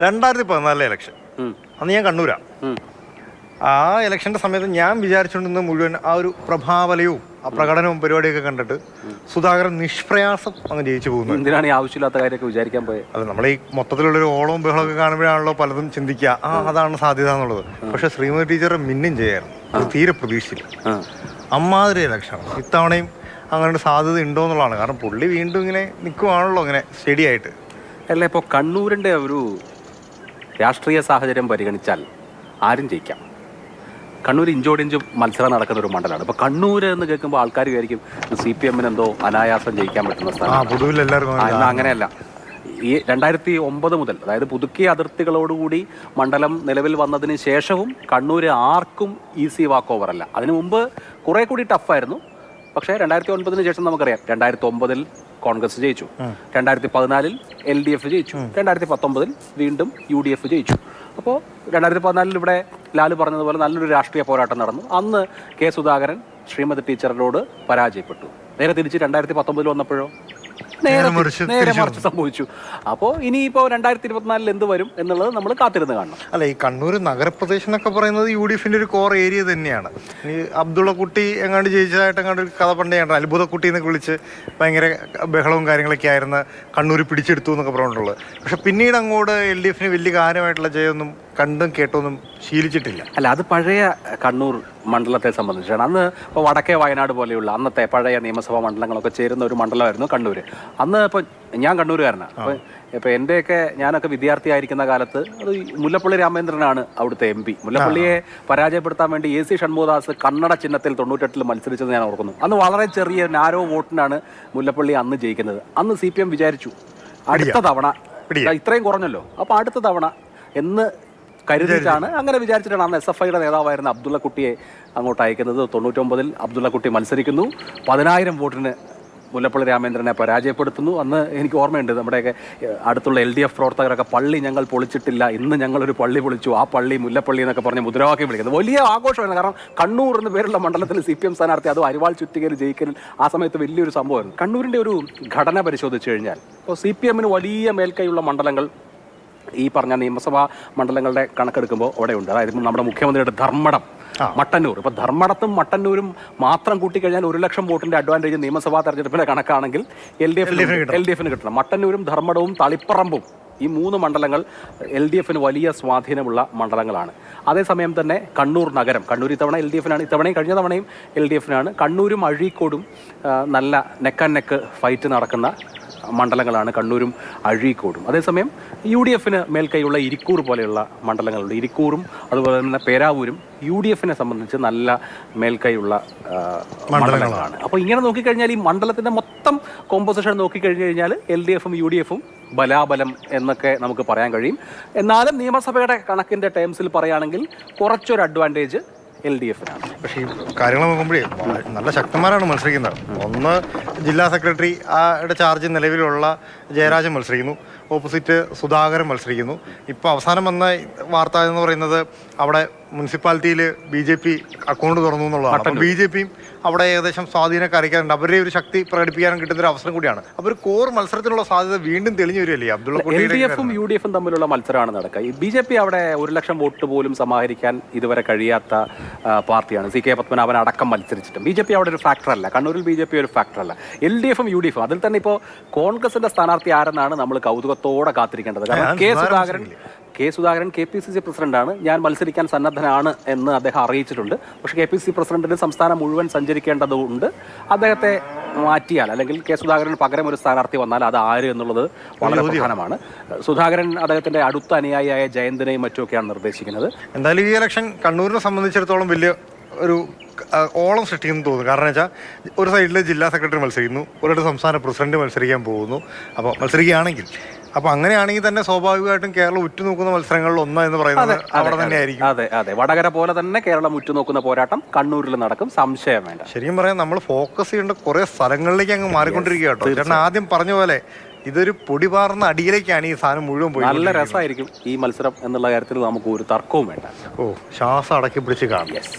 2014 election. അന്ന് ഞാൻ കണ്ണൂരാ. ആ ഇലക്ഷന്റെ സമയത്ത് ഞാൻ വിചാരിച്ചുകൊണ്ടിരുന്ന മുഴുവൻ ആ ഒരു പ്രഭാവലയവും ആ പ്രകടനവും പരിപാടിയൊക്കെ കണ്ടിട്ട് സുധാകരൻ നിഷ്പ്രയാസം അങ്ങ് ജയിച്ചു പോകുന്നു. എന്തിനാണ് ഈ ആവശ്യമില്ലാത്ത കാര്യമൊക്കെ വിചാരിക്കാൻ പോയത്? അത് നമ്മൾ ഈ മൊത്തത്തിലുള്ളൊരു ഓളവും ബഹളമൊക്കെ കാണുമ്പോഴാണല്ലോ പലതും ചിന്തിക്കുക, അതാണ് സാധ്യത എന്നുള്ളത്. പക്ഷെ ശ്രീമതി ടീച്ചർ മിന്നും ചെയ്യായിരുന്നു, അത് തീരെ പ്രതീക്ഷിച്ചില്ല. അമ്മാതിരി ഇലക്ഷൻ ഇത്തവണയും അങ്ങനെ സാധ്യത ഉണ്ടോ എന്നുള്ളതാണ്. കാരണം പുള്ളി വീണ്ടും ഇങ്ങനെ നിൽക്കുവാണല്ലോ ഇങ്ങനെ സ്റ്റഡി ആയിട്ട്. അല്ല, ഇപ്പോൾ കണ്ണൂരിൻ്റെ ഒരു രാഷ്ട്രീയ സാഹചര്യം പരിഗണിച്ചാൽ ആരും ജയിക്കാം. കണ്ണൂർ ഇഞ്ചോടിഞ്ച് മത്സരം നടക്കുന്ന ഒരു മണ്ഡലമാണ്. ഇപ്പോൾ കണ്ണൂർ എന്ന് കേൾക്കുമ്പോൾ ആൾക്കാർ വിചാരിക്കും CPM എന്തോ അനായാസം ജയിക്കാൻ പറ്റുന്ന സ്ഥലം. അങ്ങനെയല്ല. ഈ 2009 മുതൽ, അതായത് പുതുക്കിയ അതിർത്തികളോടുകൂടി മണ്ഡലം നിലവിൽ വന്നതിന് ശേഷവും കണ്ണൂർ ആർക്കും ഈസി വാക്ക് ഓവർ അല്ല. അതിനു മുമ്പ് കുറേ കൂടി ടഫായിരുന്നു. പക്ഷേ 2009 ശേഷം നമുക്കറിയാം, 2009 കോൺഗ്രസ് ജയിച്ചു, 2014 LDF ജയിച്ചു, 2019 വീണ്ടും UDF ജയിച്ചു. അപ്പോൾ 2014 ഇവിടെ ലാലു പറഞ്ഞതുപോലെ നല്ലൊരു രാഷ്ട്രീയ പോരാട്ടം നടന്നു. അന്ന് കെ സുധാകരൻ ശ്രീമതി ടീച്ചറിനോട് പരാജയപ്പെട്ടു. നേരെ തിരിച്ച് 2019 വന്നപ്പോഴോ നേരെ മറിച്ച് സംഭവിച്ചു. അപ്പോൾ ഇനിയിപ്പോൾ 2024 എന്ത് വരും എന്നുള്ളത് നമ്മൾ കാത്തിരുന്ന് കാണണം. അല്ല, ഈ കണ്ണൂർ നഗരപ്രദേശം എന്നൊക്കെ പറയുന്നത് UDFന്റെ ഒരു കോർ ഏരിയ തന്നെയാണ്. ഈ അബ്ദുള്ളക്കുട്ടി എങ്ങാണ്ട് ജയിച്ചതായിട്ട് എങ്ങാണ്ട് ഒരു കഥ പണ്ടേയാണ്, അത്ഭുതക്കുട്ടി എന്നൊക്കെ വിളിച്ച് ഭയങ്കര ബഹളവും കാര്യങ്ങളൊക്കെ ആയിരുന്നു, കണ്ണൂർ പിടിച്ചെടുത്തു എന്നൊക്കെ പറഞ്ഞിട്ടുള്ളത്. പക്ഷെ പിന്നീട് അങ്ങോട്ട് LDFന് വലിയ കാര്യമായിട്ടുള്ള ജയമൊന്നും കണ്ടും കേട്ടൊന്നും ശീലിച്ചിട്ടില്ല. അല്ല, അത് പഴയ കണ്ണൂർ മണ്ഡലത്തെ സംബന്ധിച്ചാണ്. അന്ന് ഇപ്പോൾ വടക്കേ വയനാട് പോലെയുള്ള അന്നത്തെ പഴയ നിയമസഭാ മണ്ഡലങ്ങളൊക്കെ ചേരുന്ന ഒരു മണ്ഡലമായിരുന്നു കണ്ണൂർ. അന്ന് ഇപ്പോൾ ഞാൻ കണ്ണൂരുകാരനാണ്. ഇപ്പോൾ ഞാനൊക്കെ വിദ്യാർത്ഥിയായിരിക്കുന്ന കാലത്ത് അത് മുല്ലപ്പള്ളി രാമേന്ദ്രനാണ് അവിടുത്തെ MP. മുല്ലപ്പള്ളിയെ പരാജയപ്പെടുത്താൻ വേണ്ടി AC ഷൺമുഖദാസ് കന്നഡ ചിഹ്നത്തിൽ 98 മത്സരിച്ചത് ഞാൻ ഓർക്കുന്നു. അന്ന് വളരെ ചെറിയ നാരോ വോട്ടിനാണ് മുല്ലപ്പള്ളി അന്ന് ജയിക്കുന്നത്. അന്ന് CPM വിചാരിച്ചു അടുത്ത തവണ ഇത്രയും കുറഞ്ഞല്ലോ, അപ്പോൾ അടുത്ത തവണ എന്ന് കരുതിയിട്ടാണ്, അങ്ങനെ വിചാരിച്ചിട്ടാണ് അന്ന് SFIയുടെ നേതാവായിരുന്ന അബ്ദുള്ളക്കുട്ടിയെ അങ്ങോട്ട് അയക്കുന്നത്. 99 അബ്ദുള്ളക്കുട്ടി മത്സരിക്കുന്നു, 10,000 വോട്ടിന് മുല്ലപ്പള്ളി രാമേന്ദ്രനെ പരാജയപ്പെടുത്തുന്നു. അന്ന് എനിക്ക് ഓർമ്മയുണ്ട്, നമ്മുടെയൊക്കെ അടുത്തുള്ള LDF പ്രവർത്തകരൊക്കെ പള്ളി ഞങ്ങൾ പൊളിച്ചിട്ടില്ല, ഇന്ന് ഞങ്ങളൊരു പള്ളി പൊളിച്ചു, ആ പള്ളി മുല്ലപ്പള്ളി എന്നൊക്കെ പറഞ്ഞ് മുദ്രാവാക്യം വിളിക്കുന്നത് വലിയ ആഘോഷമായിരുന്നു. കാരണം കണ്ണൂർ എന്ന പേരുള്ള മണ്ഡലത്തിൽ CPM സ്ഥാനാർത്ഥി, അത് അരിവാൾ ചുറ്റികയിൽ ജയിക്കൽ ആ സമയത്ത് വലിയൊരു സംഭവമായിരുന്നു. കണ്ണൂരിൻ്റെ ഒരു ഘടന പരിശോധിച്ച് കഴിഞ്ഞാൽ ഇപ്പോൾ CPMന് വലിയ മേൽക്കൈയുള്ള മണ്ഡലങ്ങൾ ഈ പറഞ്ഞ നിയമസഭാ മണ്ഡലങ്ങളുടെ കണക്കെടുക്കുമ്പോൾ അവിടെ ഉണ്ട്. അതായത് നമ്മുടെ മുഖ്യമന്ത്രിയുടെ ധർമ്മടം, മട്ടന്നൂർ. ഇപ്പോൾ ധർമ്മടത്തും മട്ടന്നൂരും മാത്രം കൂട്ടിക്കഴിഞ്ഞാൽ 1,00,000 വോട്ടിന്റെ അഡ്വാൻറ്റേജ് നിയമസഭാ തെരഞ്ഞെടുപ്പിന്റെ കണക്കാണെങ്കിൽ LDFന് കിട്ടണം. മട്ടന്നൂരും ധർമ്മടവും തളിപ്പറമ്പും, ഈ 3 മണ്ഡലങ്ങൾ LDFന് വലിയ സ്വാധീനമുള്ള മണ്ഡലങ്ങളാണ്. അതേസമയം തന്നെ കണ്ണൂർ നഗരം, കണ്ണൂർ ഇത്തവണ LDFനാണ്, ഇത്തവണയും കഴിഞ്ഞ തവണയും LDFനാണ്. കണ്ണൂരും അഴീക്കോടും നല്ല നെക്ക് ആൻഡ് നെക്ക് ഫൈറ്റ് നടക്കുന്ന മണ്ഡലങ്ങളാണ് കണ്ണൂരും അഴീക്കോടും. അതേസമയം UDFന് മേൽക്കൈയുള്ള ഇരിക്കൂർ പോലെയുള്ള മണ്ഡലങ്ങളുണ്ട്. ഇരിക്കൂറും അതുപോലെ തന്നെ പേരാവൂരും UDFനെ സംബന്ധിച്ച് നല്ല മേൽക്കൈയുള്ള മണ്ഡലങ്ങളാണ്. അപ്പോൾ ഇങ്ങനെ നോക്കിക്കഴിഞ്ഞാൽ ഈ മണ്ഡലത്തിൻ്റെ മൊത്തം കോമ്പോസിഷൻ നോക്കിക്കഴിഞ്ഞു കഴിഞ്ഞാൽ LDFും UDFും ബലാബലം എന്നൊക്കെ നമുക്ക് പറയാൻ കഴിയും. എന്നാലും നിയമസഭയുടെ കണക്കിൻ്റെ ടേംസിൽ പറയുകയാണെങ്കിൽ കുറച്ചൊരു അഡ്വാൻറ്റേജ് LDFനാണ്. പക്ഷേ ഈ കാര്യങ്ങൾ നോക്കുമ്പോഴേ നല്ല ശക്തന്മാരാണ് മത്സരിക്കുന്നത്. ഒന്ന് ജില്ലാ സെക്രട്ടറി ആയുടെ ചാർജ് നിലവിലുള്ള ജയരാജൻ മത്സരിക്കുന്നു, ഓപ്പോസിറ്റ് സുധാകരൻ മത്സരിക്കുന്നു. ഇപ്പോൾ അവസാനം വന്ന വാർത്ത എന്ന് പറയുന്നത് അവിടെ മുനിസിപ്പാലിറ്റിയിൽ BJP അക്കൗണ്ട് തുറന്നു എന്നുള്ളതാണ്. അപ്പോൾ BJPയും അവിടെ ഏകദേശം സ്വാധീനമൊക്കെ അറിയിക്കാറുണ്ട്. അവരുടെ ഒരു ശക്തി പ്രകടിപ്പിക്കാനും കിട്ടുന്ന ഒരു അവസരം കൂടിയാണ്. അപ്പോൾ ഒരു കോർ മത്സരത്തിനുള്ള സാധ്യത വീണ്ടും തെളിഞ്ഞു വരികയല്ലേ അബ്ദുള്ളക്കുട്ടി. LDFും UDFും തമ്മിലുള്ള മത്സരമാണ് നടക്കുക. ഈ BJP അവിടെ 1,00,000 വോട്ട് പോലും സമാഹരിക്കാൻ ഇതുവരെ കഴിയാത്ത പാർട്ടിയാണ്. CK പത്മനാഭൻ അടക്കം മത്സരിച്ചിട്ടും BJP അവിടെ ഒരു ഫാക്ടറല്ല. കണ്ണൂരിൽ BJP ഒരു ഫാക്ടറല്ല. LDFും UDFും അതിൽ തന്നെ ഇപ്പോൾ കോൺഗ്രസിന്റെ സ്ഥാനാർത്ഥി ആരെന്നാണ് നമ്മൾ കൗതുകത്തോടെ കാത്തിരിക്കേണ്ടത്. കാരണം കെ സുധാകരൻ KPCC പ്രസിഡന്റാണ്. ഞാൻ മത്സരിക്കാൻ സന്നദ്ധനാണ് എന്ന് അദ്ദേഹം അറിയിച്ചിട്ടുണ്ട്. പക്ഷേ KPCC പ്രസിഡന്റിന് സംസ്ഥാനം മുഴുവൻ സഞ്ചരിക്കേണ്ടതുണ്ട്. അദ്ദേഹത്തെ മാറ്റിയാൽ, അല്ലെങ്കിൽ കെ സുധാകരന് പകരം ഒരു സ്ഥാനാർത്ഥി വന്നാൽ അത് ആര് എന്നുള്ളത് വളരെ പ്രധാനമാണ്. സുധാകരൻ അദ്ദേഹത്തിന്റെ അടുത്ത അനുയായിയായ ജയന്തിനെയും മറ്റുമൊക്കെയാണ് നിർദ്ദേശിക്കുന്നത്. എന്തായാലും ഈ ഇലക്ഷൻ കണ്ണൂരിനെ സംബന്ധിച്ചിടത്തോളം വലിയ ഒരു ഓളം സൃഷ്ടിക്കുന്നു തോന്നുന്നു. കാരണം വെച്ചാൽ ഒരു സൈഡിൽ ജില്ലാ സെക്രട്ടറി മത്സരിക്കുന്നു, ഒരിടത്ത് സംസ്ഥാന പ്രസിഡന്റ് മത്സരിക്കാൻ പോകുന്നു. അപ്പോൾ മത്സരിക്കുകയാണെങ്കിൽ, അപ്പോൾ അങ്ങനെയാണെങ്കിൽ തന്നെ സ്വാഭാവികമായിട്ടും കേരളം ഉറ്റുനോക്കുന്ന മത്സരങ്ങളിൽ ഒന്ന് എന്ന് പറയുന്നത് അവിടെ തന്നെയായിരിക്കും. അതെ, വടകര പോലെ തന്നെ കേരളം ഉറ്റുനോക്കുന്ന പോരാട്ടം കണ്ണൂരിൽ നടക്കും, സംശയം വേണ്ട. ശരിക്കും പറയാം, നമ്മൾ ഫോക്കസ് ചെയ്യേണ്ട കുറെ സ്ഥലങ്ങളിലേക്ക് അങ്ങ് മാറിക്കൊണ്ടിരിക്കുക കേട്ടോ. കാരണം ആദ്യം പറഞ്ഞ പോലെ ഇതൊരു പൊടിപാർന്ന അടിയിലേക്കാണ് ഈ സാധനം മുഴുവൻ പോയി. നല്ല രസമായിരിക്കും ഈ മത്സരം എന്നുള്ള കാര്യത്തിൽ നമുക്ക് ഒരു തർക്കവും വേണ്ട. ശ്വാസം അടക്കി പിടിച്ച് കാണും.